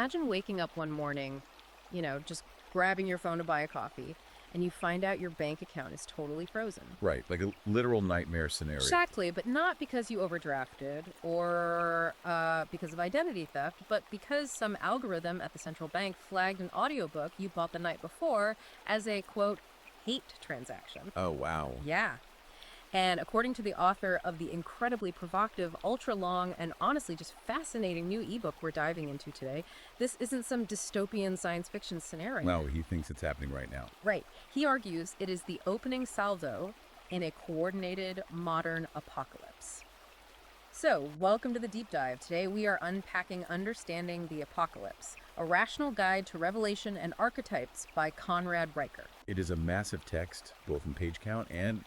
imagine waking up one morning, just grabbing your phone to buy a coffee, and you find out your bank account is totally frozen. Right, like a literal nightmare scenario. Exactly, but not because you overdrafted or because of identity theft, but because some algorithm at the central bank flagged an audiobook you bought the night before as a, quote, hate transaction. Oh, wow. Yeah. And according to the author of the incredibly provocative, ultra-long, and honestly just fascinating new ebook we're diving into today, this isn't some dystopian science fiction scenario. No, he thinks it's happening right now. Right. He argues it is the opening salvo in a coordinated modern apocalypse. So, welcome to the deep dive. Today we are unpacking Understanding the Apocalypse, a rational guide to revelation and archetypes by Conrad Riker. It is a massive text, both in page count and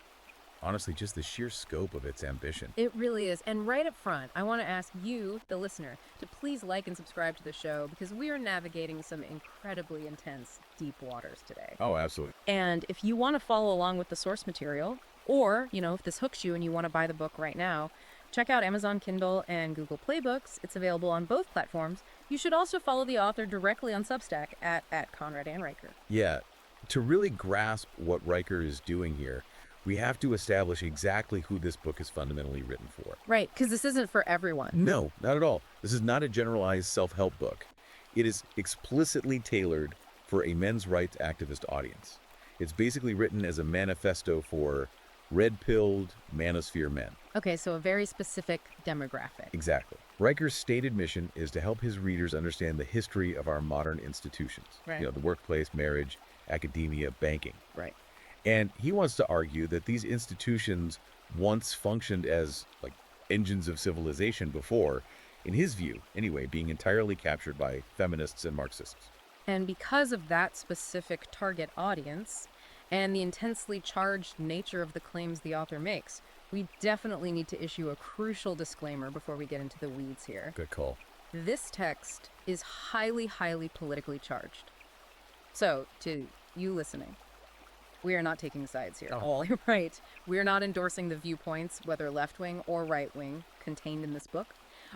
honestly, just the sheer scope of its ambition. It really is. And right up front, I want to ask you, the listener, to please like and subscribe to the show because we are navigating some incredibly intense, deep waters today. Oh, absolutely. And if you want to follow along with the source material, or, if this hooks you and you want to buy the book right now, check out Amazon Kindle and Google Play Books. It's available on both platforms. You should also follow the author directly on Substack at Conrad and Riker. Yeah, to really grasp what Riker is doing here, we have to establish exactly who this book is fundamentally written for. Right, because this isn't for everyone. No, not at all. This is not a generalized self-help book. It is explicitly tailored for a men's rights activist audience. It's basically written as a manifesto for red-pilled manosphere men. Okay, so a very specific demographic. Exactly. Riker's stated mission is to help his readers understand the history of our modern institutions. Right. The workplace, marriage, academia, banking. Right. And he wants to argue that these institutions once functioned as like engines of civilization before, in his view, anyway, being entirely captured by feminists and Marxists. And because of that specific target audience and the intensely charged nature of the claims the author makes, we definitely need to issue a crucial disclaimer before we get into the weeds here. Good call. This text is highly, highly politically charged. So, to you listening, we are not taking sides here. Oh. Right. We are not endorsing the viewpoints, whether left-wing or right-wing, contained in this book.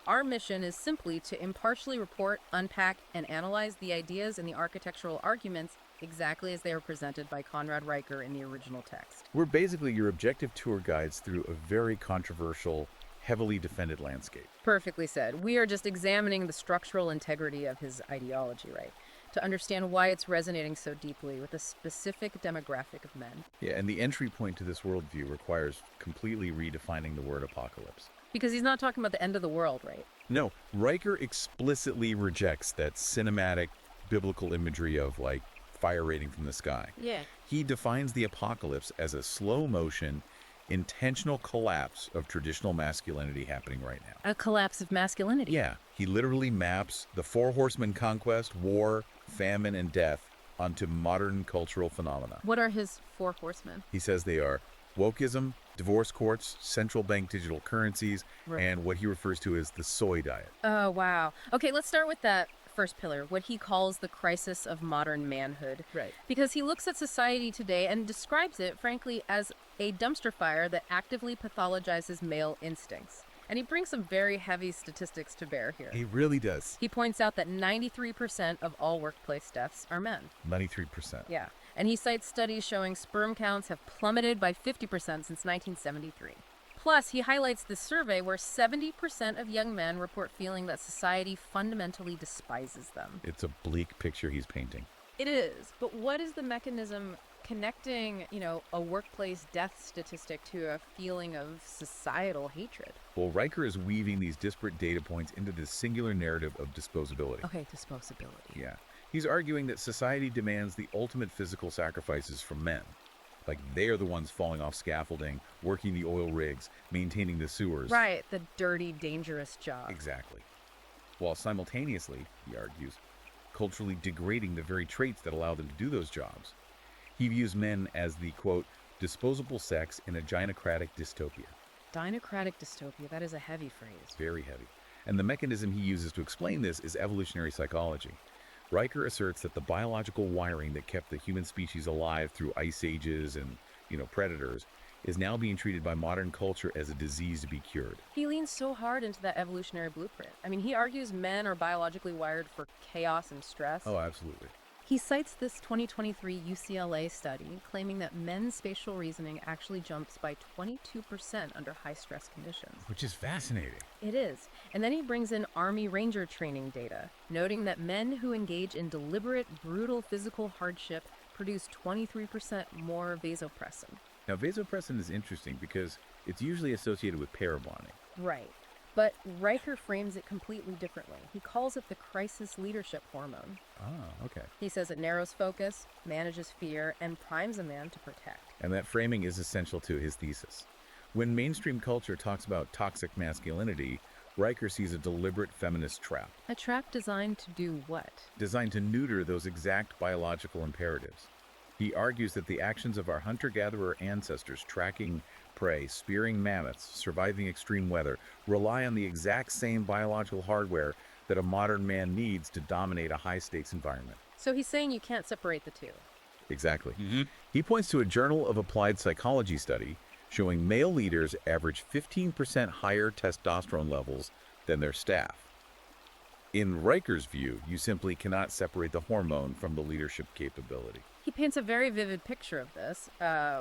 Our mission is simply to impartially report, unpack, and analyze the ideas and the architectural arguments exactly as they are presented by Conrad Riker in the original text. We're basically your objective tour guides through a very controversial, heavily defended landscape. Perfectly said. We are just examining the structural integrity of his ideology, right? To understand why it's resonating so deeply with a specific demographic of men. Yeah, and the entry point to this worldview requires completely redefining the word apocalypse. Because he's not talking about the end of the world, right? No, Riker explicitly rejects that cinematic biblical imagery of like fire raining from the sky. Yeah. He defines the apocalypse as a slow motion, intentional collapse of traditional masculinity happening right now. A collapse of masculinity. Yeah, he literally maps the four horsemen conquest, war, famine, and death onto modern cultural phenomena. What are his four horsemen? He says they are wokeism, divorce courts, central bank digital currencies, Right. and what he refers to as the soy diet. Oh, wow. Okay, let's start with that first pillar, what he calls the crisis of modern manhood. Right. Because he looks at society today and describes it, frankly, as a dumpster fire that actively pathologizes male instincts. And he brings some very heavy statistics to bear here. He really does. He points out that 93% of all workplace deaths are men. 93%. Yeah. And he cites studies showing sperm counts have plummeted by 50% since 1973. Plus, he highlights this survey where 70% of young men report feeling that society fundamentally despises them. It's a bleak picture he's painting. It is, but what is the mechanism connecting, a workplace death statistic to a feeling of societal hatred? Well, Riker is weaving these disparate data points into this singular narrative of disposability. Okay, disposability. Yeah. He's arguing that society demands the ultimate physical sacrifices from men. Like they are the ones falling off scaffolding, working the oil rigs, maintaining the sewers. Right, the dirty, dangerous job. Exactly. While simultaneously, he argues, culturally degrading the very traits that allow them to do those jobs. He views men as the, quote, disposable sex in a gynocratic dystopia. Dinocratic dystopia, that is a heavy phrase. Very heavy. And the mechanism he uses to explain this is evolutionary psychology. Riker asserts that the biological wiring that kept the human species alive through ice ages and, predators is now being treated by modern culture as a disease to be cured. He leans so hard into that evolutionary blueprint. I mean, he argues men are biologically wired for chaos and stress. Oh, absolutely. He cites this 2023 UCLA study claiming that men's spatial reasoning actually jumps by 22% under high-stress conditions. Which is fascinating. It is. And then he brings in Army Ranger training data, noting that men who engage in deliberate, brutal physical hardship produce 23% more vasopressin. Now, vasopressin is interesting because it's usually associated with pair bonding. Right. But Riker frames it completely differently. He calls it the crisis leadership hormone. Ah, okay. He says it narrows focus, manages fear, and primes a man to protect. And that framing is essential to his thesis. When mainstream culture talks about toxic masculinity, Riker sees a deliberate feminist trap. A trap designed to do what? Designed to neuter those exact biological imperatives. He argues that the actions of our hunter-gatherer ancestors tracking prey, spearing mammoths, surviving extreme weather, rely on the exact same biological hardware that a modern man needs to dominate a high-stakes environment. So he's saying you can't separate the two. Exactly. He points to a Journal of Applied Psychology study showing male leaders average 15% higher testosterone levels than their staff. In Riker's view, you simply cannot separate the hormone from the leadership capability. He paints a very vivid picture of this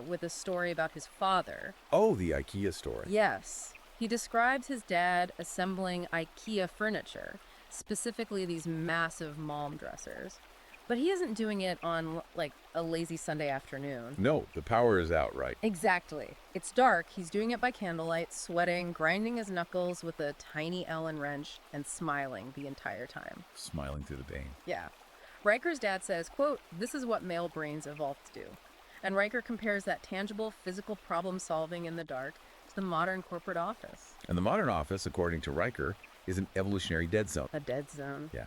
with a story about his father. Oh, the IKEA story. Yes. He describes his dad assembling IKEA furniture, specifically these massive Malm dressers. But he isn't doing it on, like, a lazy Sunday afternoon. No, the power is out, right? Exactly. It's dark. He's doing it by candlelight, sweating, grinding his knuckles with a tiny Allen wrench, and smiling the entire time. Smiling through the pain. Yeah. Riker's dad says, quote, "This is what male brains evolved to do." And Riker compares that tangible physical problem solving in the dark to the modern corporate office. And the modern office, according to Riker, is an evolutionary dead zone. A dead zone. Yeah.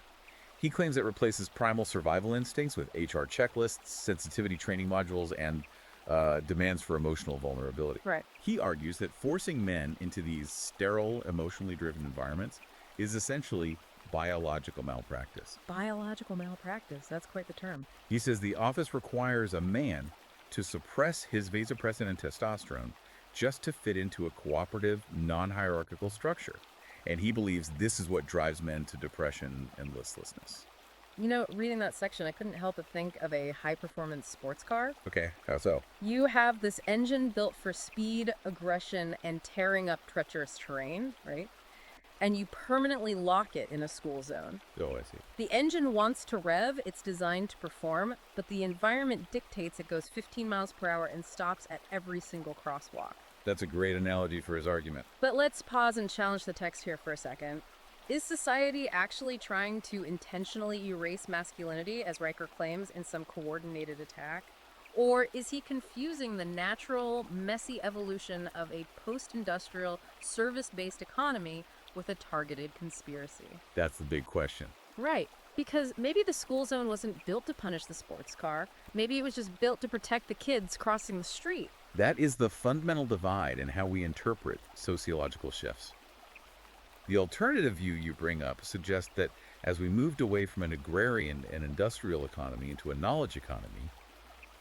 He claims it replaces primal survival instincts with HR checklists, sensitivity training modules, and demands for emotional vulnerability. Right. He argues that forcing men into these sterile, emotionally driven environments is essentially biological malpractice. Biological malpractice. That's quite the term. He says the office requires a man to suppress his vasopressin and testosterone just to fit into a cooperative, non-hierarchical structure. And he believes this is what drives men to depression and listlessness. You know, reading that section, I couldn't help but think of a high-performance sports car. Okay, how so? You have this engine built for speed, aggression, and tearing up treacherous terrain, right? And you permanently lock it in a school zone. Oh, I see. The engine wants to rev, it's designed to perform, but the environment dictates it goes 15 miles per hour and stops at every single crosswalk. That's a great analogy for his argument. But let's pause and challenge the text here for a second. Is society actually trying to intentionally erase masculinity, as Riker claims, in some coordinated attack? Or is he confusing the natural, messy evolution of a post-industrial, service-based economy with a targeted conspiracy? That's the big question. Right. Because maybe the school zone wasn't built to punish the sports car. Maybe it was just built to protect the kids crossing the street. That is the fundamental divide in how we interpret sociological shifts. The alternative view you bring up suggests that as we moved away from an agrarian and industrial economy into a knowledge economy,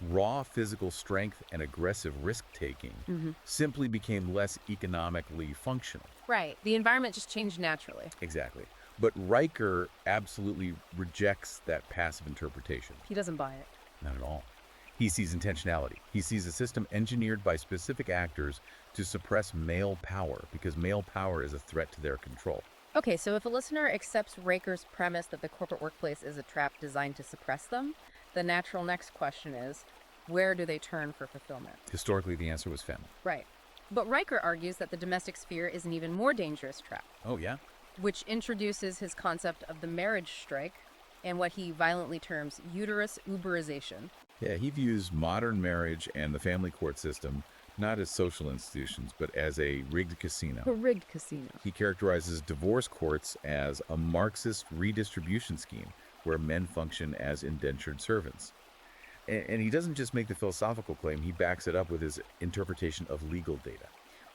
raw physical strength and aggressive risk-taking simply became less economically functional. Right. The environment just changed naturally. Exactly. But Riker absolutely rejects that passive interpretation. He doesn't buy it. Not at all. He sees intentionality. He sees a system engineered by specific actors to suppress male power because male power is a threat to their control. Okay, so if a listener accepts Riker's premise that the corporate workplace is a trap designed to suppress them, the natural next question is, where do they turn for fulfillment? Historically, the answer was family. Right. But Riker argues that the domestic sphere is an even more dangerous trap, Oh, yeah? which introduces his concept of the marriage strike and what he violently terms uterus uberization. Yeah, he views modern marriage and the family court system not as social institutions, but as a rigged casino. A rigged casino. He characterizes divorce courts as a Marxist redistribution scheme where men function as indentured servants. And he doesn't just make the philosophical claim, he backs it up with his interpretation of legal data.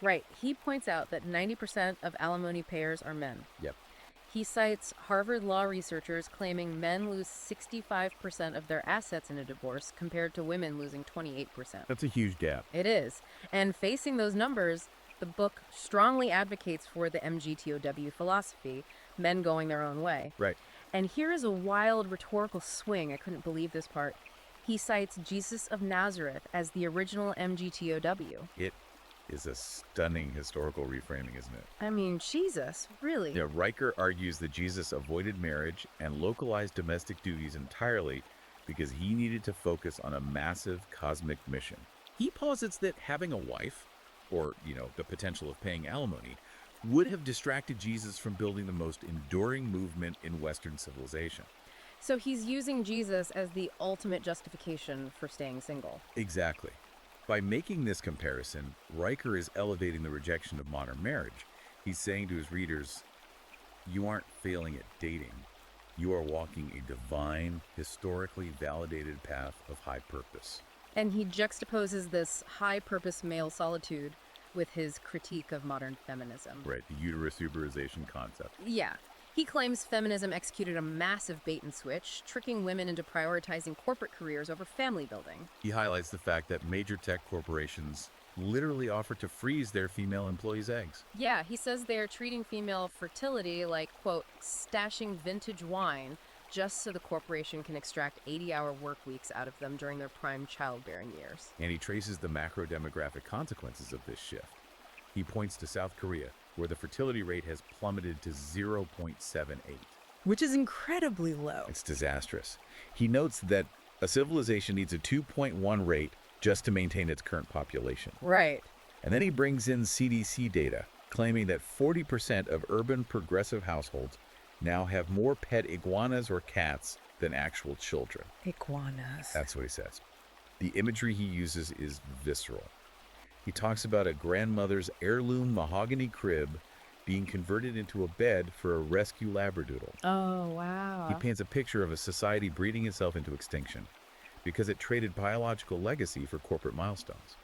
Right. He points out that 90% of alimony payers are men. Yep. He cites Harvard law researchers claiming men lose 65% of their assets in a divorce compared to women losing 28%. That's a huge gap. It is. And facing those numbers, the book strongly advocates for the MGTOW philosophy, men going their own way. Right. And here is a wild rhetorical swing. I couldn't believe this part. He cites Jesus of Nazareth as the original MGTOW. It is a stunning historical reframing, isn't it? I mean, Jesus, really? Yeah, Riker argues that Jesus avoided marriage and localized domestic duties entirely because he needed to focus on a massive cosmic mission. He posits that having a wife, or, the potential of paying alimony, would have distracted Jesus from building the most enduring movement in Western civilization. So he's using Jesus as the ultimate justification for staying single. Exactly. By making this comparison, Riker is elevating the rejection of modern marriage. He's saying to his readers, you aren't failing at dating. You are walking a divine, historically validated path of high purpose. And he juxtaposes this high-purpose male solitude with his critique of modern feminism. Right, the uterus uberization concept. Yeah. He claims feminism executed a massive bait and switch, tricking women into prioritizing corporate careers over family building. He highlights the fact that major tech corporations literally offer to freeze their female employees' eggs. Yeah, he says they're treating female fertility like, quote, stashing vintage wine just so the corporation can extract 80-hour work weeks out of them during their prime childbearing years. And he traces the macro-demographic consequences of this shift. He points to South Korea, where the fertility rate has plummeted to 0.78. Which is incredibly low. It's disastrous. He notes that a civilization needs a 2.1 rate just to maintain its current population. Right. And then he brings in CDC data, claiming that 40% of urban progressive households now have more pet iguanas or cats than actual children. Iguanas. That's what he says. The imagery he uses is visceral. He talks about a grandmother's heirloom mahogany crib being converted into a bed for a rescue labradoodle. Oh, wow. He paints a picture of a society breeding itself into extinction because it traded biological legacy for corporate milestones.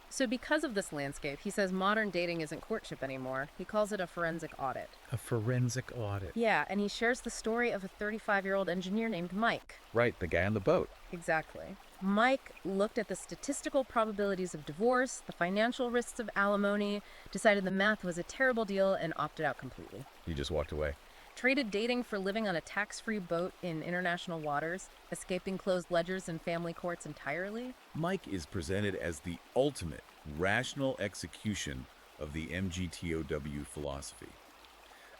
So because of this landscape, he says modern dating isn't courtship anymore. He calls it a forensic audit. A forensic audit. Yeah, and he shares the story of a 35-year-old engineer named Mike. Right, the guy on the boat. Exactly. Mike looked at the statistical probabilities of divorce, the financial risks of alimony, decided the math was a terrible deal, and opted out completely. He just walked away. Traded dating for living on a tax-free boat in international waters, escaping closed ledgers and family courts entirely. Mike is presented as the ultimate rational execution of the MGTOW philosophy,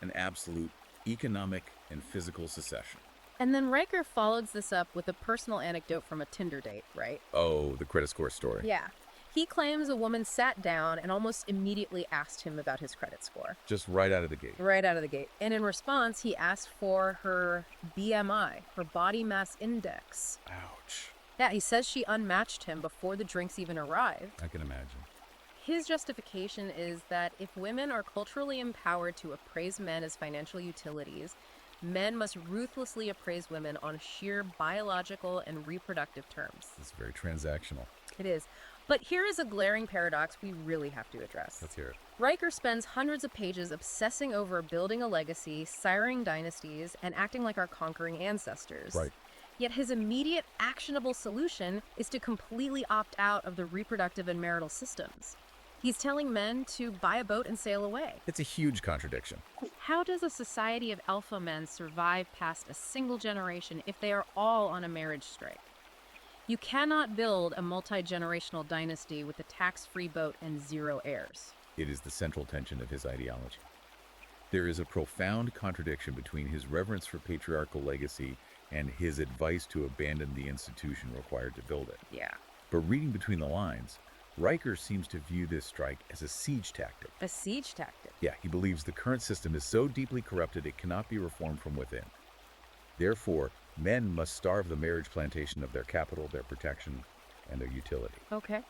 an absolute economic and physical secession. And then Riker follows this up with a personal anecdote from a Tinder date, right? Oh, the credit score story. Yeah. He claims a woman sat down and almost immediately asked him about his credit score. Just right out of the gate. Right out of the gate. And in response, he asked for her BMI, her body mass index. Ouch. Yeah, he says she unmatched him before the drinks even arrived. I can imagine. His justification is that if women are culturally empowered to appraise men as financial utilities, men must ruthlessly appraise women on sheer biological and reproductive terms. It's very transactional. It is. But here is a glaring paradox we really have to address. Let's hear it. Riker spends hundreds of pages obsessing over building a legacy, siring dynasties, and acting like our conquering ancestors. Right. Yet his immediate actionable solution is to completely opt out of the reproductive and marital systems. He's telling men to buy a boat and sail away. It's a huge contradiction. How does a society of alpha men survive past a single generation if they are all on a marriage strike? You cannot build a multi-generational dynasty with a tax-free boat and zero heirs. It is the central tension of his ideology. There is a profound contradiction between his reverence for patriarchal legacy and his advice to abandon the institution required to build it. Yeah. But reading between the lines, Riker seems to view this strike as a siege tactic. A siege tactic. Yeah, he believes the current system is so deeply corrupted it cannot be reformed from within. Therefore, men must starve the marriage plantation of their capital, their protection, and their utility. Okay.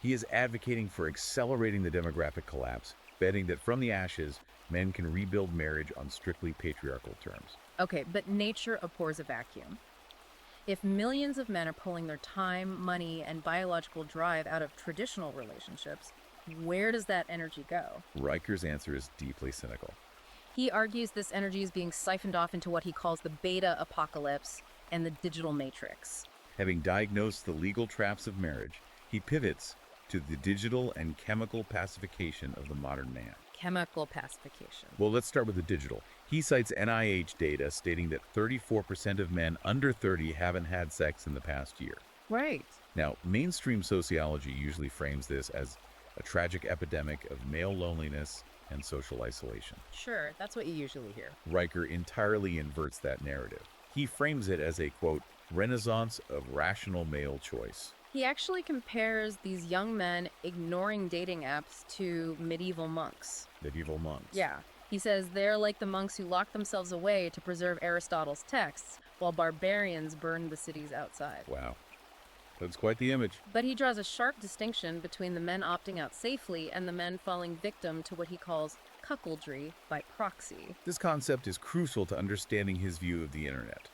He is advocating for accelerating the demographic collapse, betting that from the ashes, men can rebuild marriage on strictly patriarchal terms. Okay, but nature abhors a vacuum. If millions of men are pulling their time, money, and biological drive out of traditional relationships, where does that energy go? Riker's answer is deeply cynical. He argues this energy is being siphoned off into what he calls the beta apocalypse and the digital matrix. Having diagnosed the legal traps of marriage, he pivots to the digital and chemical pacification of the modern man. Chemical pacification. Well, let's start with the digital. He cites NIH data stating that 34% of men under 30 haven't had sex in the past year. Right. Now, mainstream sociology usually frames this as a tragic epidemic of male loneliness and social isolation. Sure, that's what you usually hear. Riker entirely inverts that narrative. He frames it as a, quote, renaissance of rational male choice. He actually compares these young men ignoring dating apps to medieval monks. Medieval monks. Yeah. He says they're like the monks who locked themselves away to preserve Aristotle's texts, while barbarians burned the cities outside. Wow. That's quite the image. But he draws a sharp distinction between the men opting out safely and the men falling victim to what he calls cuckoldry by proxy. This concept is crucial to understanding his view of the internet.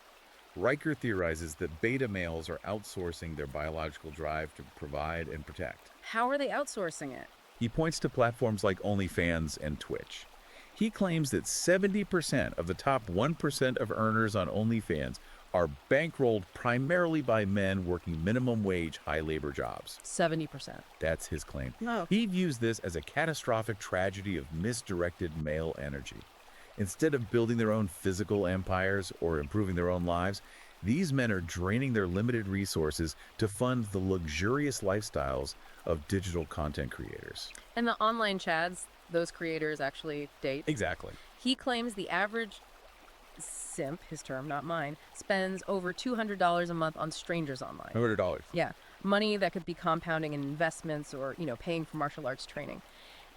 Riker theorizes that beta males are outsourcing their biological drive to provide and protect. How are they outsourcing it? He points to platforms like OnlyFans and Twitch. He claims that 70% of the top 1% of earners on OnlyFans are bankrolled primarily by men working minimum wage, high labor jobs. 70%. That's his claim. No. He views this as a catastrophic tragedy of misdirected male energy. Instead of building their own physical empires or improving their own lives, these men are draining their limited resources to fund the luxurious lifestyles of digital content creators. And the online chads, those creators actually date. Exactly. He claims the average simp, his term, not mine, spends over $200 a month on strangers online. $100. Yeah, money that could be compounding in investments or, paying for martial arts training.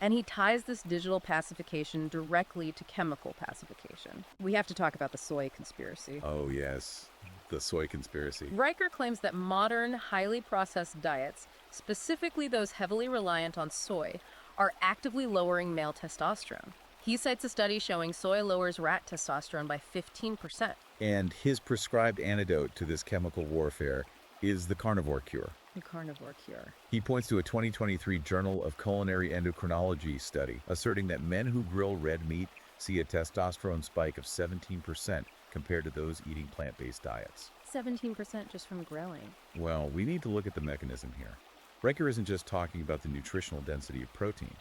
And he ties this digital pacification directly to chemical pacification. We have to talk about the soy conspiracy. Oh, yes. The soy conspiracy. Riker claims that modern, highly processed diets, specifically those heavily reliant on soy, are actively lowering male testosterone. He cites a study showing soy lowers rat testosterone by 15%. And his prescribed antidote to this chemical warfare is the carnivore cure. The carnivore cure. He points to a 2023 Journal of Culinary Endocrinology study asserting that men who grill red meat see a testosterone spike of 17% compared to those eating plant-based diets. 17% just from grilling. Well, we need to look at the mechanism here. Riker isn't just talking about the nutritional density of protein.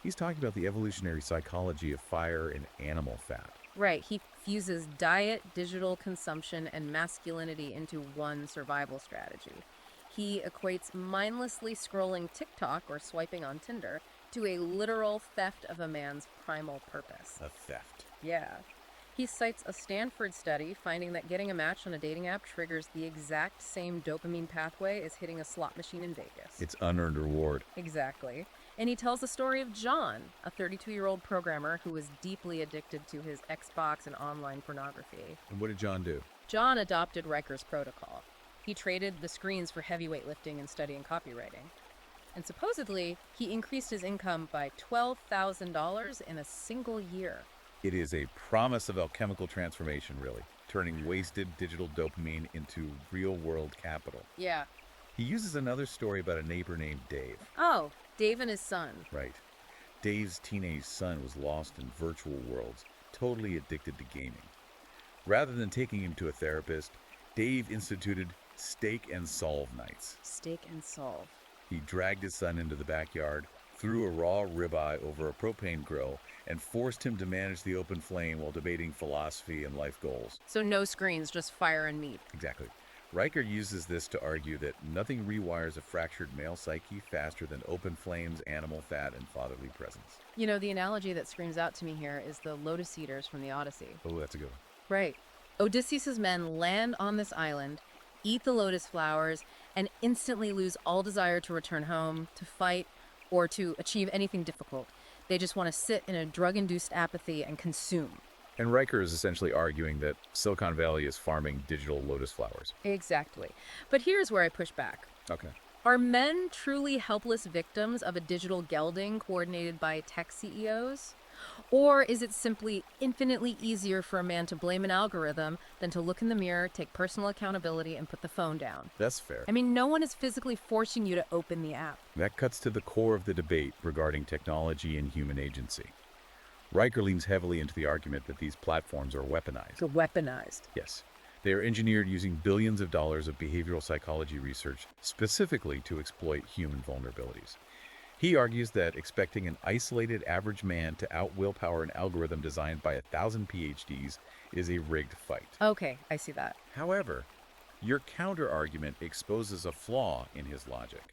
He's talking about the evolutionary psychology of fire and animal fat. Right, he fuses diet, digital consumption, and masculinity into one survival strategy. He equates mindlessly scrolling TikTok or swiping on Tinder to a literal theft of a man's primal purpose. A theft. Yeah. He cites a Stanford study finding that getting a match on a dating app triggers the exact same dopamine pathway as hitting a slot machine in Vegas. It's unearned reward. Exactly. And he tells the story of John, a 32-year-old programmer who was deeply addicted to his Xbox and online pornography. And what did John do? John adopted Riker's protocol. He traded the screens for heavyweight lifting and studying copywriting. And supposedly, he increased his income by $12,000 in a single year. It is a promise of alchemical transformation, really, turning wasted digital dopamine into real-world capital. Yeah. He uses another story about a neighbor named Dave. Oh, Dave and his son. Right. Dave's teenage son was lost in virtual worlds, totally addicted to gaming. Rather than taking him to a therapist, Dave instituted stake and solve nights. Stake and solve. He dragged his son into the backyard, threw a raw ribeye over a propane grill, and forced him to manage the open flame while debating philosophy and life goals. So no screens, just fire and meat. Exactly. Riker uses this to argue that nothing rewires a fractured male psyche faster than open flames, animal fat, and fatherly presence. You know, the analogy that screams out to me here is the lotus eaters from the Odyssey. Oh, that's a good one. Right. Odysseus' men land on this island, eat the lotus flowers, and instantly lose all desire to return home, to fight, or to achieve anything difficult. They just want to sit in a drug-induced apathy and consume. And Riker is essentially arguing that Silicon Valley is farming digital lotus flowers. Exactly. But here's where I push back. Okay. Are men truly helpless victims of a digital gelding coordinated by tech CEOs? Or is it simply infinitely easier for a man to blame an algorithm than to look in the mirror, take personal accountability, and put the phone down? That's fair. I mean, no one is physically forcing you to open the app. That cuts to the core of the debate regarding technology and human agency. Riker leans heavily into the argument that these platforms are weaponized. So weaponized. Yes. They are engineered using billions of dollars of behavioral psychology research specifically to exploit human vulnerabilities. He argues that expecting an isolated average man to out-willpower an algorithm designed by 1,000 PhDs is a rigged fight. Okay, I see that. However, your counter-argument exposes a flaw in his logic.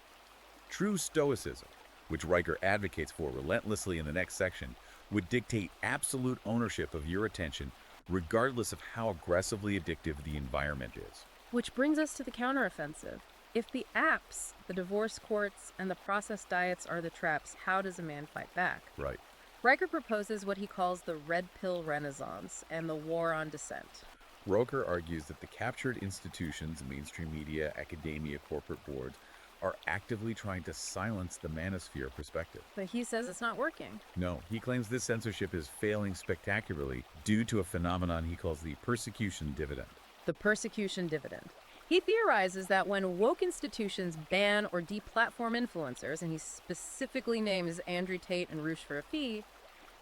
True stoicism, which Riker advocates for relentlessly in the next section, would dictate absolute ownership of your attention regardless of how aggressively addictive the environment is. Which brings us to the counteroffensive. If the apps, the divorce courts, and the processed diets are the traps, how does a man fight back? Right. Riker proposes what he calls the red pill renaissance and the war on dissent. Riker argues that the captured institutions, mainstream media, academia, corporate boards, are actively trying to silence the manosphere perspective. But he says it's not working. No, he claims this censorship is failing spectacularly due to a phenomenon he calls the persecution dividend. The persecution dividend. He theorizes that when woke institutions ban or deplatform influencers, and he specifically names Andrew Tate and Rush for a fee,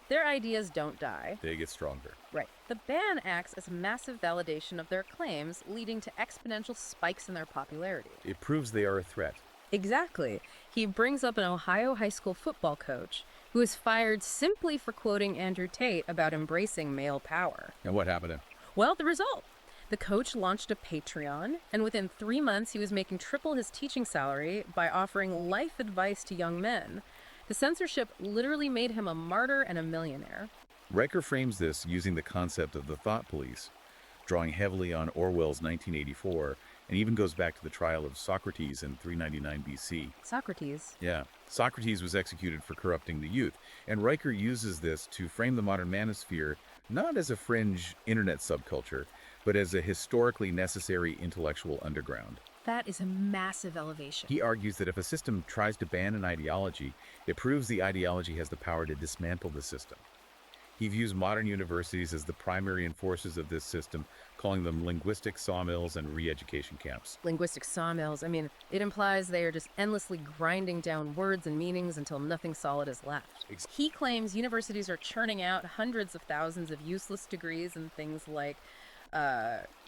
their ideas don't die. They get stronger. Right. The ban acts as a massive validation of their claims, leading to exponential spikes in their popularity. It proves they are a threat. Exactly. He brings up an Ohio high school football coach who was fired simply for quoting Andrew Tate about embracing male power. And what happened to him? Well, the result. The coach launched a Patreon, and within 3 months he was making triple his teaching salary by offering life advice to young men. The censorship literally made him a martyr and a millionaire. Riker frames this using the concept of the thought police, drawing heavily on Orwell's 1984, and even goes back to the trial of Socrates in 399 BC. Socrates. Yeah, Socrates was executed for corrupting the youth, and Riker uses this to frame the modern manosphere not as a fringe internet subculture, but as a historically necessary intellectual underground. That is a massive elevation. He argues that if a system tries to ban an ideology, it proves the ideology has the power to dismantle the system. He views modern universities as the primary enforcers of this system, calling them linguistic sawmills and re-education camps. Linguistic sawmills. I mean, it implies they are just endlessly grinding down words and meanings until nothing solid is left. He claims universities are churning out hundreds of thousands of useless degrees in things like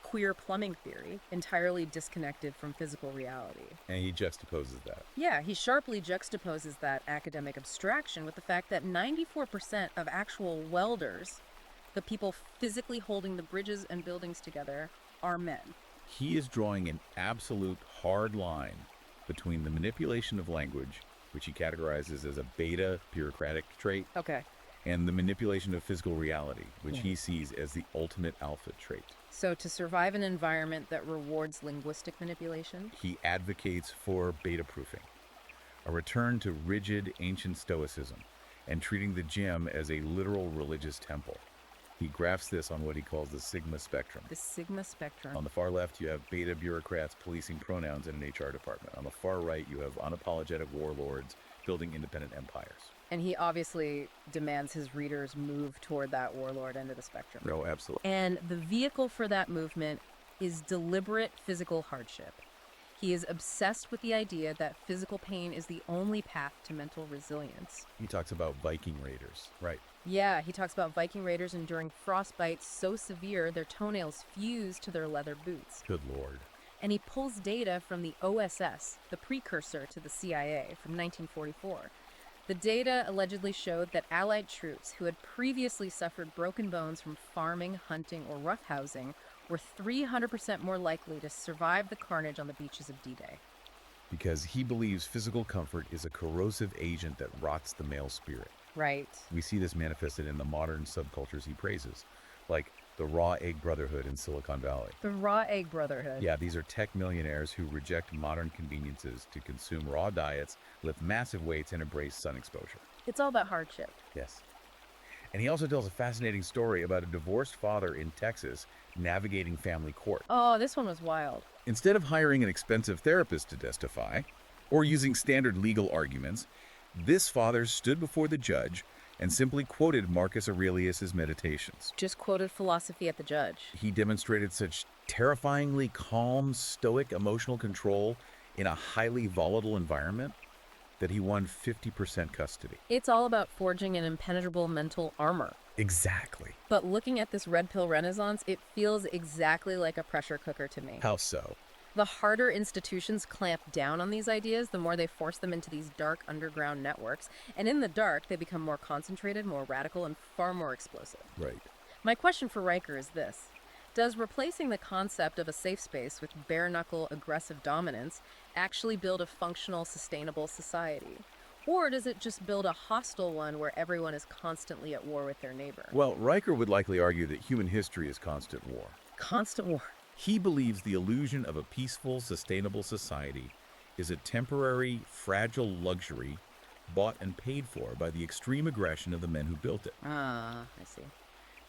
queer plumbing theory, entirely disconnected from physical reality. And he juxtaposes that. Yeah, he sharply juxtaposes that academic abstraction with the fact that 94% of actual welders, the people physically holding the bridges and buildings together, are men. He is drawing an absolute hard line between the manipulation of language, which he categorizes as a beta bureaucratic trait, Okay. and the manipulation of physical reality, which he sees as the ultimate alpha trait. So to survive an environment that rewards linguistic manipulation? He advocates for beta proofing, a return to rigid ancient stoicism, and treating the gym as a literal religious temple. He graphs this on what he calls the Sigma spectrum. The Sigma spectrum. On the far left, you have beta bureaucrats policing pronouns in an HR department. On the far right, you have unapologetic warlords building independent empires. And he obviously demands his readers move toward that warlord end of the spectrum. No, absolutely. And the vehicle for that movement is deliberate physical hardship. He is obsessed with the idea that physical pain is the only path to mental resilience. He talks about Viking raiders. Right. Yeah, he talks about Viking raiders enduring frostbites so severe their toenails fuse to their leather boots. Good Lord. And he pulls data from the OSS, the precursor to the CIA, from 1944. The data allegedly showed that Allied troops who had previously suffered broken bones from farming, hunting, or roughhousing were 300% more likely to survive the carnage on the beaches of D-Day. Because he believes physical comfort is a corrosive agent that rots the male spirit. Right. We see this manifested in the modern subcultures he praises, like the raw egg brotherhood in Silicon Valley. The raw egg brotherhood. Yeah, these are tech millionaires who reject modern conveniences to consume raw diets, lift massive weights, and embrace sun exposure. It's all about hardship. Yes. And he also tells a fascinating story about a divorced father in Texas navigating family court. Oh, this one was wild. Instead of hiring an expensive therapist to testify, or using standard legal arguments, this father stood before the judge and simply quoted Marcus Aurelius' Meditations. Just quoted philosophy at the judge. He demonstrated such terrifyingly calm, stoic emotional control in a highly volatile environment that he won 50% custody. It's all about forging an impenetrable mental armor. Exactly. But looking at this red pill renaissance, it feels exactly like a pressure cooker to me. How so? The harder institutions clamp down on these ideas, the more they force them into these dark underground networks. And in the dark, they become more concentrated, more radical, and far more explosive. Right. My question for Riker is this. Does replacing the concept of a safe space with bare-knuckle aggressive dominance actually build a functional, sustainable society? Or does it just build a hostile one where everyone is constantly at war with their neighbor? Well, Riker would likely argue that human history is constant war. Constant war. He believes the illusion of a peaceful, sustainable society is a temporary, fragile luxury bought and paid for by the extreme aggression of the men who built it. Ah, I see.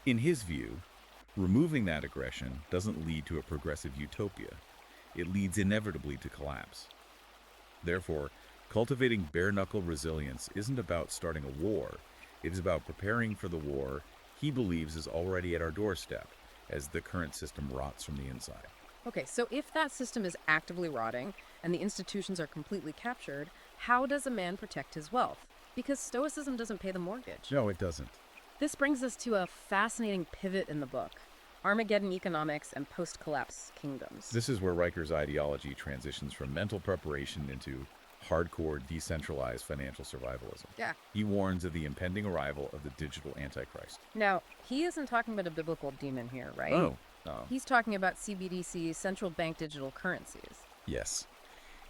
In his view, removing that aggression doesn't lead to a progressive utopia. It leads inevitably to collapse. Therefore, cultivating bare-knuckle resilience isn't about starting a war. It is about preparing for the war he believes is already at our doorstep, as the current system rots from the inside. Okay, so if that system is actively rotting and the institutions are completely captured, how does a man protect his wealth? Because Stoicism doesn't pay the mortgage. No, it doesn't. This brings us to a fascinating pivot in the book, Armageddon economics and post-collapse kingdoms. This is where Riker's ideology transitions from mental preparation into hardcore, decentralized financial survivalism. Yeah. He warns of the impending arrival of the digital Antichrist. Now, he isn't talking about a biblical demon here, right? Oh, no. He's talking about CBDCs, central bank digital currencies. Yes.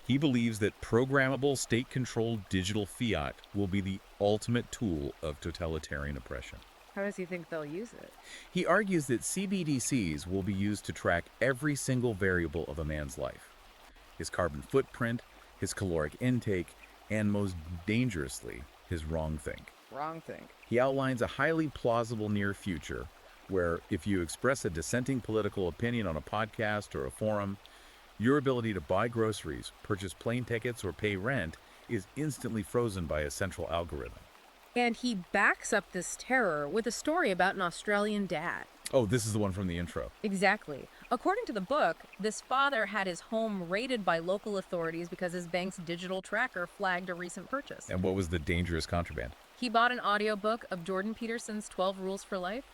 He believes that programmable, state-controlled digital fiat will be the ultimate tool of totalitarian oppression. How does he think they'll use it? He argues that CBDCs will be used to track every single variable of a man's life. His carbon footprint, his caloric intake, and most dangerously, his wrong think. Wrong think. He outlines a highly plausible near future where if you express a dissenting political opinion on a podcast or a forum, your ability to buy groceries, purchase plane tickets, or pay rent is instantly frozen by a central algorithm. And he backs up this terror with a story about an Australian dad. Oh, this is the one from the intro. Exactly. According to the book, this father had his home raided by local authorities because his bank's digital tracker flagged a recent purchase. And what was the dangerous contraband? He bought an audiobook of Jordan Peterson's 12 Rules for Life.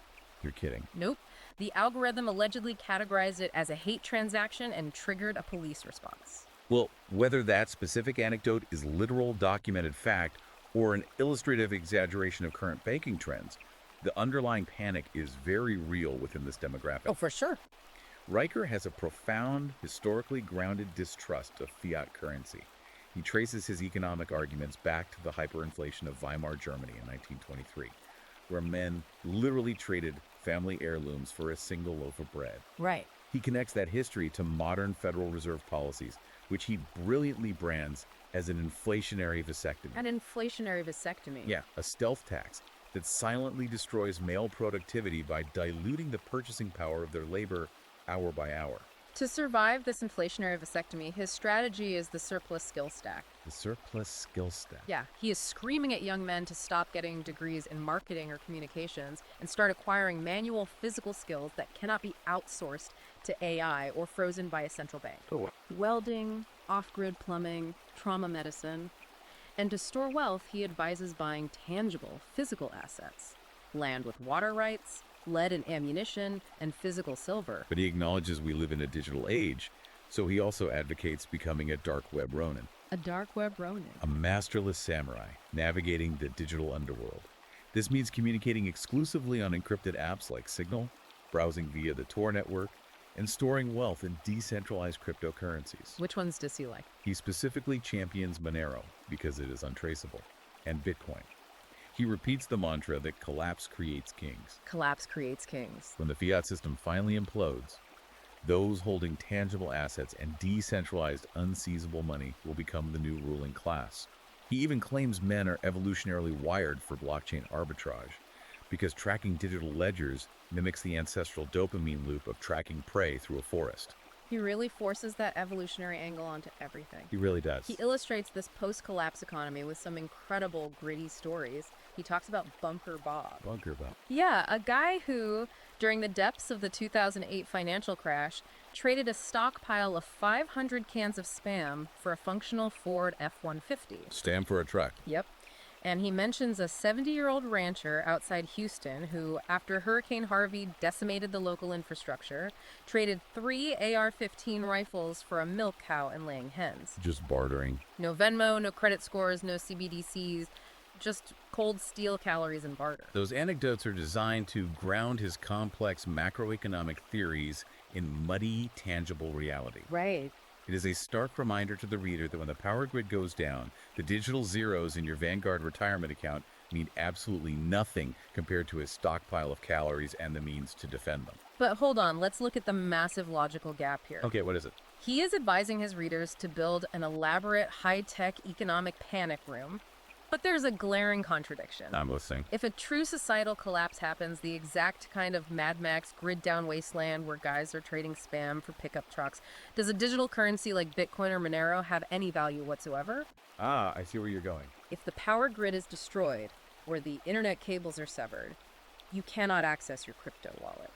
You're kidding. Nope. The algorithm allegedly categorized it as a hate transaction and triggered a police response. Well, whether that specific anecdote is literal documented fact or an illustrative exaggeration of current banking trends, the underlying panic is very real within this demographic. Oh, for sure. Riker has a profound, historically grounded distrust of fiat currency. He traces his economic arguments back to the hyperinflation of Weimar Germany in 1923, where men literally traded family heirlooms for a single loaf of bread. Right. He connects that history to modern Federal Reserve policies, which he brilliantly brands as an inflationary vasectomy. An inflationary vasectomy. Yeah, a stealth tax that silently destroys male productivity by diluting the purchasing power of their labor hour by hour. To survive this inflationary vasectomy, his strategy is the surplus skill stack. The surplus skill stack. Yeah, he is screaming at young men to stop getting degrees in marketing or communications and start acquiring manual physical skills that cannot be outsourced to AI or frozen by a central bank. Oh. Welding, off-grid plumbing, trauma medicine. And to store wealth, he advises buying tangible, physical assets. Land with water rights, lead and ammunition, and physical silver. But he acknowledges we live in a digital age, so he also advocates becoming a dark web Ronin. A dark web Ronin. A masterless samurai navigating the digital underworld. This means communicating exclusively on encrypted apps like Signal, browsing via the Tor network, and storing wealth in decentralized cryptocurrencies. Which ones does he like? He specifically champions Monero because it is untraceable, and Bitcoin. He repeats the mantra that collapse creates kings. Collapse creates kings. When the fiat system finally implodes, those holding tangible assets and decentralized, unseizable money will become the new ruling class. He even claims men are evolutionarily wired for blockchain arbitrage, because tracking digital ledgers mimics the ancestral dopamine loop of tracking prey through a forest. He really forces that evolutionary angle onto everything. He really does. He illustrates this post-collapse economy with some incredible, gritty stories, He talks about Bunker Bob. Bunker Bob. Yeah, a guy who, during the depths of the 2008 financial crash, traded a stockpile of 500 cans of Spam for a functional Ford F-150. Stand for a truck. Yep. And he mentions a 70-year-old rancher outside Houston who, after Hurricane Harvey decimated the local infrastructure, traded 3 AR-15 rifles for a milk cow and laying hens. Just bartering. No Venmo, no credit scores, no CBDCs, just cold steel calories and barter. Those anecdotes are designed to ground his complex macroeconomic theories in muddy, tangible reality. Right. It is a stark reminder to the reader that when the power grid goes down, the digital zeros in your Vanguard retirement account mean absolutely nothing compared to his stockpile of calories and the means to defend them. But hold on, let's look at the massive logical gap here. Okay, what is it? He is advising his readers to build an elaborate, high-tech economic panic room. But there's a glaring contradiction. I'm listening. If a true societal collapse happens, the exact kind of Mad Max grid-down wasteland where guys are trading Spam for pickup trucks, does a digital currency like Bitcoin or Monero have any value whatsoever? Ah, I see where you're going. If the power grid is destroyed, or the internet cables are severed, you cannot access your crypto wallet.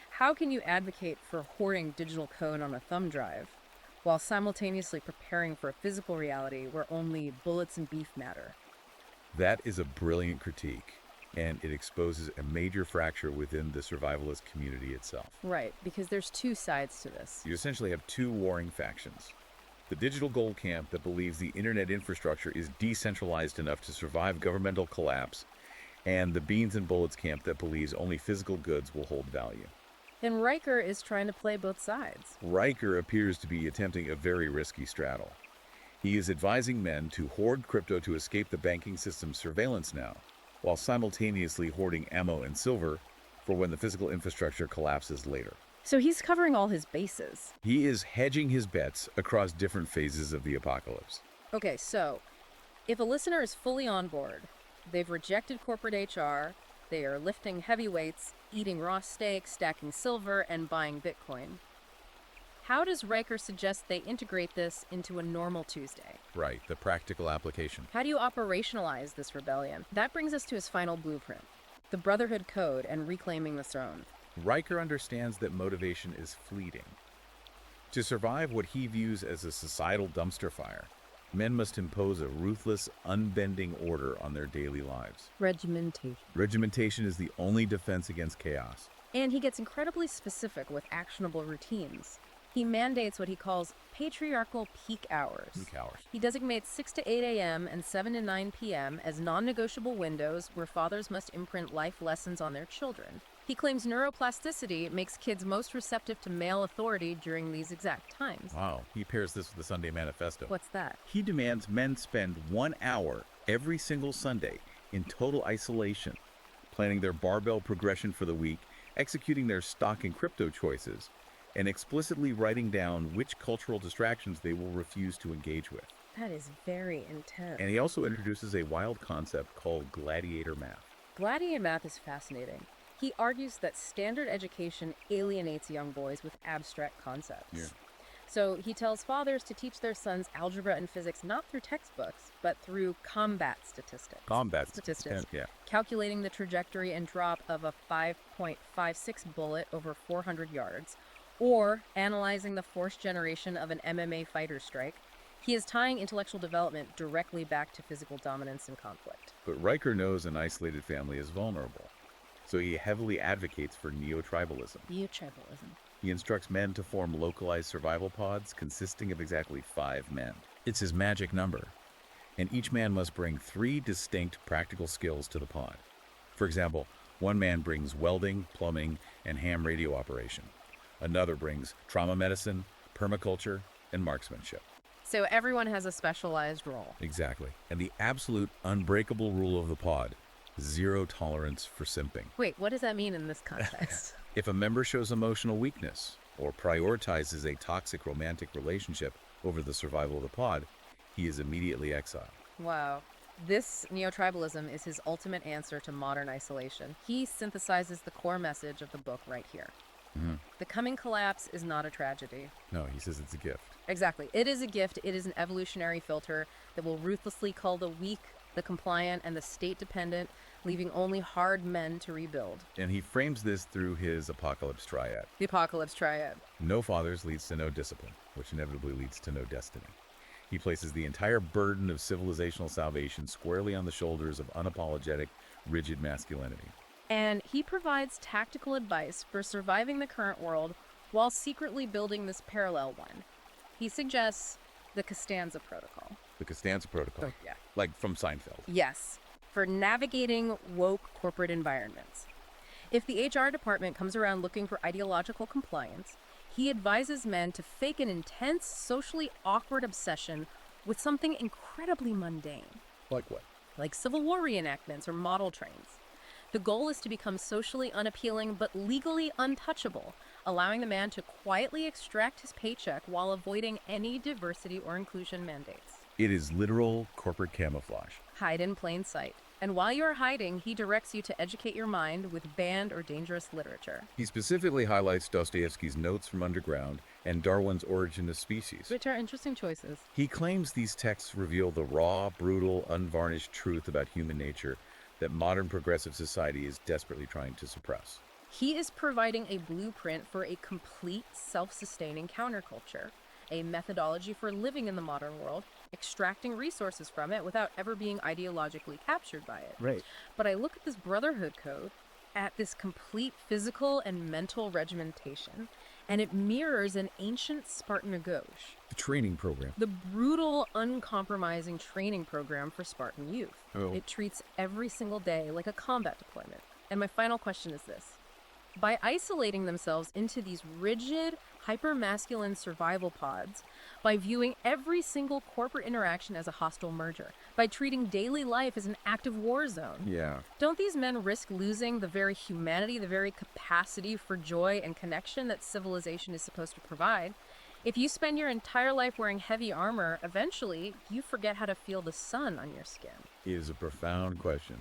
How can you advocate for hoarding digital code on a thumb drive while simultaneously preparing for a physical reality where only bullets and beef matter? That is a brilliant critique, and it exposes a major fracture within the survivalist community itself. Right, because there's two sides to this. You essentially have two warring factions. The digital gold camp that believes the internet infrastructure is decentralized enough to survive governmental collapse, and the beans and bullets camp that believes only physical goods will hold value. And Riker is trying to play both sides. Riker appears to be attempting a very risky straddle. He is advising men to hoard crypto to escape the banking system's surveillance now, while simultaneously hoarding ammo and silver for when the physical infrastructure collapses later. So he's covering all his bases. He is hedging his bets across different phases of the apocalypse. Okay, so if a listener is fully on board, they've rejected corporate HR, they are lifting heavy weights, eating raw steak, stacking silver, and buying Bitcoin. How does Riker suggest they integrate this into a normal Tuesday? Right, the practical application. How do you operationalize this rebellion? That brings us to his final blueprint, the Brotherhood Code and reclaiming the throne. Riker understands that motivation is fleeting. To survive what he views as a societal dumpster fire, men must impose a ruthless, unbending order on their daily lives. Regimentation. Regimentation is the only defense against chaos. And he gets incredibly specific with actionable routines. He mandates what he calls patriarchal peak hours. Peak hours. He designates 6 to 8 a.m. and 7 to 9 p.m. as non-negotiable windows where fathers must imprint life lessons on their children. He claims neuroplasticity makes kids most receptive to male authority during these exact times. Wow, he pairs this with the Sunday Manifesto. What's that? He demands men spend 1 hour every single Sunday in total isolation, planning their barbell progression for the week, executing their stock and crypto choices, and explicitly writing down which cultural distractions they will refuse to engage with. That is very intense. And he also introduces a wild concept called gladiator math. Gladiator math is fascinating. He argues that standard education alienates young boys with abstract concepts. Yeah. So he tells fathers to teach their sons algebra and physics not through textbooks, but through combat statistics. Yeah. Calculating the trajectory and drop of a 5.56 bullet over 400 yards, or analyzing the force generation of an MMA fighter strike. He is tying intellectual development directly back to physical dominance and conflict. But Riker knows an isolated family is vulnerable, so he heavily advocates for neo-tribalism. Neo-tribalism. He instructs men to form localized survival pods consisting of exactly 5 men. It's his magic number, and each man must bring 3 distinct practical skills to the pod. For example, one man brings welding, plumbing, and ham radio operation. Another brings trauma medicine, permaculture, and marksmanship. So everyone has a specialized role. Exactly. And the absolute unbreakable rule of the pod: 0 tolerance for simping. Wait, what does that mean in this context? If a member shows emotional weakness or prioritizes a toxic romantic relationship over the survival of the pod, he is immediately exiled. Wow. This neo-tribalism is his ultimate answer to modern isolation. He synthesizes the core message of the book right here. Mm-hmm. The coming collapse is not a tragedy. No, he says it's a gift. Exactly. It is a gift. It is an evolutionary filter that will ruthlessly cull the weak the compliant and the state-dependent, leaving only hard men to rebuild. And he frames this through his apocalypse triad. The apocalypse triad. No fathers leads to no discipline, which inevitably leads to no destiny. He places the entire burden of civilizational salvation squarely on the shoulders of unapologetic, rigid masculinity. And he provides tactical advice for surviving the current world while secretly building this parallel one. He suggests the Costanza Protocol. The Costanza Protocol. Oh, yeah. Like from Seinfeld. Yes, for navigating woke corporate environments. If the HR department comes around looking for ideological compliance, he advises men to fake an intense, socially awkward obsession with something incredibly mundane, Like what? like Civil War reenactments or model trains. The goal is to become socially unappealing but legally untouchable, allowing the man to quietly extract his paycheck while avoiding any diversity or inclusion mandates. It is literal corporate camouflage. Hide in plain sight. And while you are hiding, he directs you to educate your mind with banned or dangerous literature, He specifically highlights Dostoevsky's Notes from Underground and Darwin's Origin of Species. which are interesting choices. He claims these texts reveal the raw, brutal, unvarnished truth about human nature that modern progressive society is desperately trying to suppress. He is providing a blueprint for a complete self-sustaining counterculture, a methodology for living in the modern world, extracting resources from it without ever being ideologically captured by it. Right. But I look at this Brotherhood code, at this complete physical and mental regimentation, and it mirrors an ancient Spartan gauche, The training program. the brutal, uncompromising training program for Spartan youth. Oh. It treats every single day like a combat deployment. And my final question is this. By isolating themselves into these rigid, hyper-masculine survival pods, by viewing every single corporate interaction as a hostile merger, by treating daily life as an active war zone, Yeah. don't these men risk losing the very humanity, the very capacity for joy and connection that civilization is supposed to provide? If you spend your entire life wearing heavy armor, eventually you forget how to feel the sun on your skin. It is a profound question.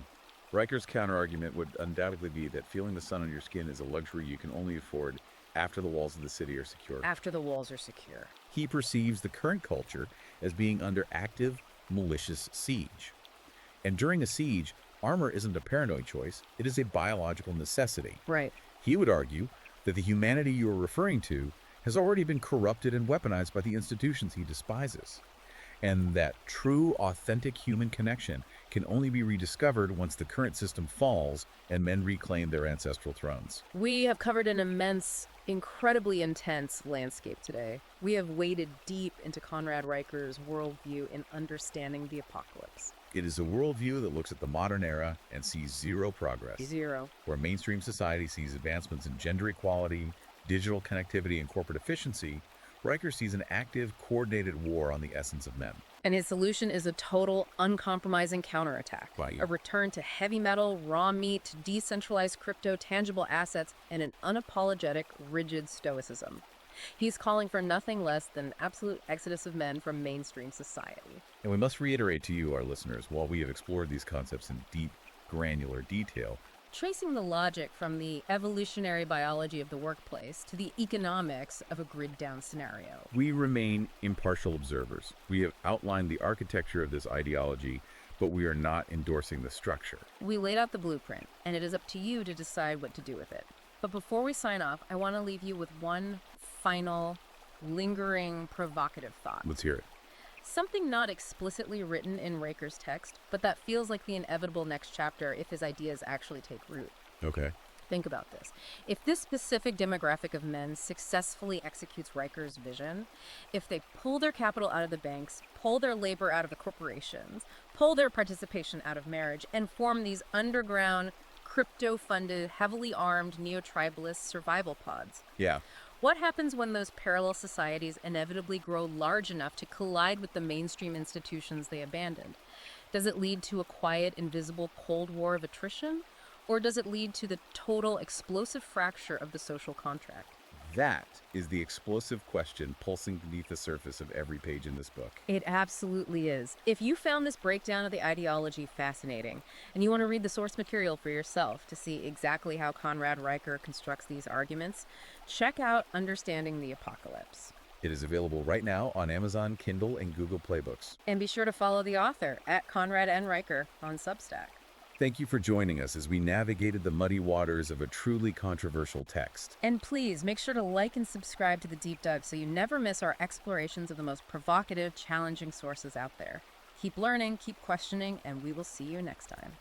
Riker's counterargument would undoubtedly be that feeling the sun on your skin is a luxury you can only afford after the walls of the city are secure. After the walls are secure. He perceives the current culture as being under active, malicious siege. And during a siege, armor isn't a paranoid choice, it is a biological necessity. Right. He would argue that the humanity you are referring to has already been corrupted and weaponized by the institutions he despises, and that true, authentic human connection can only be rediscovered once the current system falls and men reclaim their ancestral thrones. We have covered an immense, incredibly intense landscape today. We have waded deep into Conrad Riker's worldview in understanding the apocalypse. It is a worldview that looks at the modern era and sees zero progress. Zero. Where mainstream society sees advancements in gender equality, digital connectivity, and corporate efficiency, Riker sees an active, coordinated war on the essence of men. And his solution is a total, uncompromising counterattack. Right. A return to heavy metal, raw meat, decentralized crypto, tangible assets, and an unapologetic, rigid stoicism. He's calling for nothing less than an absolute exodus of men from mainstream society. And we must reiterate to you, our listeners, while we have explored these concepts in deep, granular detail, Tracing the logic from the evolutionary biology of the workplace to the economics of a grid-down scenario. we remain impartial observers. We have outlined the architecture of this ideology, but we are not endorsing the structure. We laid out the blueprint, and it is up to you to decide what to do with it. But before we sign off, I want to leave you with one final, lingering, provocative thought. Let's hear it. Something not explicitly written in Riker's text, but that feels like the inevitable next chapter if his ideas actually take root. Okay. Think about this. If this specific demographic of men successfully executes Riker's vision, if they pull their capital out of the banks, pull their labor out of the corporations, pull their participation out of marriage, and form these underground, crypto-funded, heavily armed neo-tribalist survival pods, Yeah. what happens when those parallel societies inevitably grow large enough to collide with the mainstream institutions they abandoned? Does it lead to a quiet, invisible Cold War of attrition? Or does it lead to the total explosive fracture of the social contract? That is the explosive question pulsing beneath the surface of every page in this book. It absolutely is. If you found this breakdown of the ideology fascinating, and you want to read the source material for yourself to see exactly how Conrad Riker constructs these arguments, check out Understanding the Apocalypse. It is available right now on Amazon, Kindle, and Google Play Books. And be sure to follow the author at Conrad and Riker on Substack. Thank you for joining us as we navigated the muddy waters of a truly controversial text. And please make sure to like and subscribe to the Deep Dive so you never miss our explorations of the most provocative, challenging sources out there. Keep learning, keep questioning, and we will see you next time.